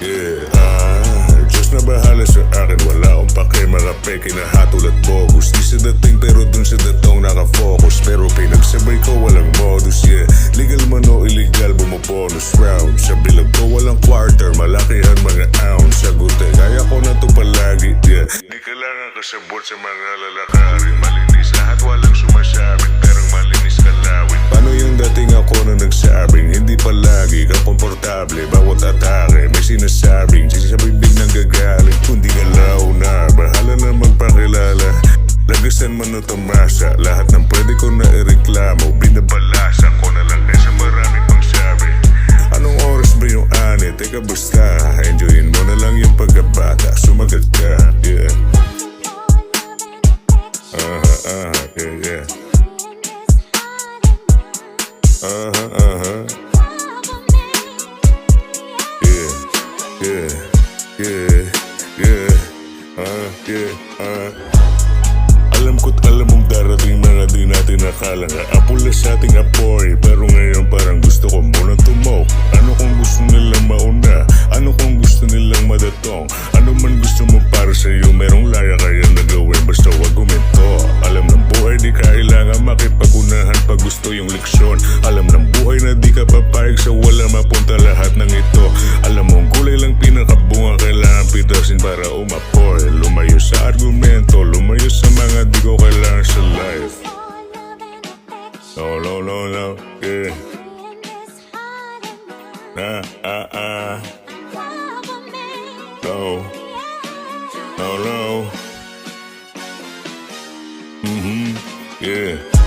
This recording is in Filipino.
Diyos na bahala sa akin, wala akong pake. Mga peke na hatol at bogus. Di sa dating pero dun sa datong nakafocus. Pero pinagsabay ko walang modus, yeah. Legal man o illegal, bumabonus round. Sa bilog ko walang quarter, malakihan mga ounce. Sagutin, kaya ko na to palagi, yeah. Di kailangan kasabot sa mga lalakarin. Malinis lahat, walang sumasabit, pero malinis kalawin. Paano yung dating ako na nagsabing hindi palagi ka komportable? Bawat atake may sinasabing sisabibig ng gagaling. Kundi galaw na, bahala na magpakilala. Lagasan man o tamasa, lahat ng pwede ko na ireklamo. Binabalasa ko na lang kaysa marami pang sabi. Anong oras ba yung ani? Teka basta, enjoyin mo na lang yung pagkabata. Sumagat ka, yeah. Yeah, yeah. Alam ko't alam mong darating mga di natin nakala nga apula sa ating apoy. Pero ngayon parang gusto ko muna tumok. Ano kung gusto nilang mauna? Ano kung gusto nilang madatong? Ano man gusto mo para sa'yo, merong laya kaya nagawin. Basta wag guminto. Alam ng buhay di kailangan makipagunahan pag gusto yung leksyon. Alam ng buhay na di ka papayag sa wala mapunta lahat ng ito. Alam mong kulay lang pinakabunga, kailangan pitasin para umapoy. Lumayo sa argumento, lumayo sa mga di ko kailangan sa life. No, yeah. No, yeah.